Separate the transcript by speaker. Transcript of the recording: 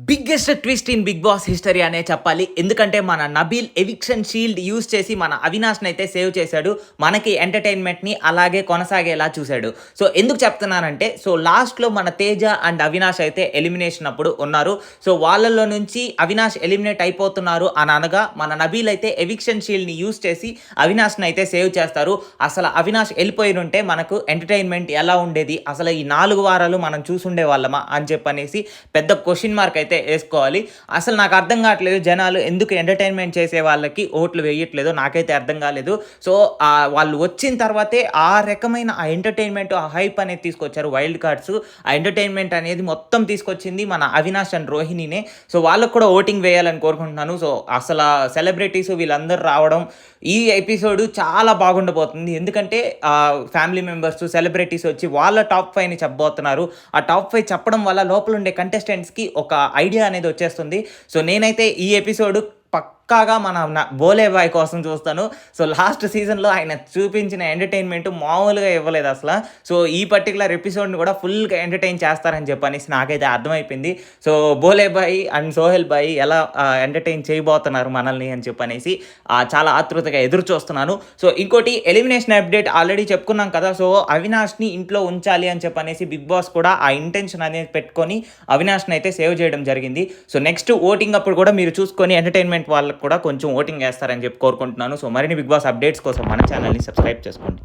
Speaker 1: Biggest twist in Bigg Boss history అనే చెప్పాలి. ఎందుకంటే మన నబీల్ ఎవిక్షన్ షీల్డ్ యూజ్ చేసి మన అవినాష్‌ని అయితే సేవ్ చేశాడు. మనకి ఎంటర్‌టైన్‌మెంట్‌ని అలాగే కొనసాగేలా చూసాడు. సో ఎందుకు చెప్తున్నానంటే లాస్ట్‌లో మన తేజ అండ్ అవినాష్ అయితే ఎలిమినేషన్ అప్పుడు ఉన్నారు. సో వాళ్ళలో నుంచి అవినాష్ ఎలిమినేట్ అయిపోతున్నారు అని అనగా మన నబీల్ అయితే ఎవిక్షన్ షీల్డ్‌ని యూజ్ చేసి అవినాష్‌ని అయితే సేవ్ చేస్తారు. అసలు అవినాష్ వెళ్ళిపోయినుంటే మనకు ఎంటర్‌టైన్‌మెంట్ ఎలా ఉండేది? అసలు ఈ 4 వారాలు మనం చూసుండే వాళ్ళమా అని చెప్పనేసి పెద్ద క్వెషన్ మార్క్ అయితే వేసుకోవాలి. అసలు నాకు అర్థం కావట్లేదు జనాలు ఎందుకు ఎంటర్టైన్మెంట్ చేసే వాళ్ళకి ఓట్లు వేయట్లేదు, నాకైతే అర్థం కాలేదు. సో వాళ్ళు వచ్చిన తర్వాతే ఆ రకమైన ఆ ఎంటర్టైన్మెంట్, ఆ హైప్ అనేది తీసుకొచ్చారు వైల్డ్ కార్డ్స్. ఆ ఎంటర్టైన్మెంట్ అనేది మొత్తం తీసుకొచ్చింది మన అవినాష్ అండ్ రోహిణినే. సో వాళ్ళకు కూడా ఓటింగ్ వేయాలని కోరుకుంటున్నాను. సో అసలు సెలబ్రిటీస్ వీళ్ళందరూ రావడం, ఈ ఎపిసోడ్ చాలా బాగుండబోతుంది. ఎందుకంటే ఫ్యామిలీ మెంబర్స్, సెలబ్రిటీస్ వచ్చి వాళ్ళ టాప్ 5ని చెప్పబోతున్నారు. ఆ టాప్ 5 చెప్పడం వల్ల లోపల ఉండే కంటెస్టెంట్స్కి ఒక ఐడియా అనేది వచ్చేస్తుంది. సో నేనైతే ఈ ఎపిసోడ్ పక్కాగా మన బోలే బాయ్ కోసం చూస్తాను. సో లాస్ట్ సీజన్లో ఆయన చూపించిన ఎంటర్టైన్మెంట్ మామూలుగా ఇవ్వలేదు అసలు. సో ఈ పర్టికులర్ ఎపిసోడ్ని కూడా ఫుల్గా ఎంటర్టైన్ చేస్తారని చెప్పనేసి నాకైతే అర్థమైపోయింది. సో బోలే బాయ్ అండ్ సోహెల్ బాయ్ ఎలా ఎంటర్టైన్ చేయబోతున్నారు మనల్ని అని చెప్పనేసి చాలా ఆతృతగా ఎదురు చూస్తున్నాను. సో ఇంకోటి ఎలిమినేషన్ అప్డేట్ ఆల్రెడీ చెప్పుకున్నాం కదా. సో అవినాష్ని ఇంట్లో ఉంచాలి అని చెప్పనేసి బిగ్ బాస్ కూడా ఆ ఇంటెన్షన్ అనేది పెట్టుకొని అవినాష్ని అయితే సేవ్ చేయడం జరిగింది. సో నెక్స్ట్ ఓటింగ్ అప్పుడు కూడా మీరు చూసుకొని ఎంటర్టైన్మెంట్ వాళ్ళకి కూడా కొంచెం ఓటింగ్ వేస్తారని చెప్పి కోరుకుంటున్నాను. సో మరిన్ని బిగ్ బాస్ అప్డేట్స్ కోసం మన ఛానల్ని సబ్స్క్రైబ్ చేసుకోండి.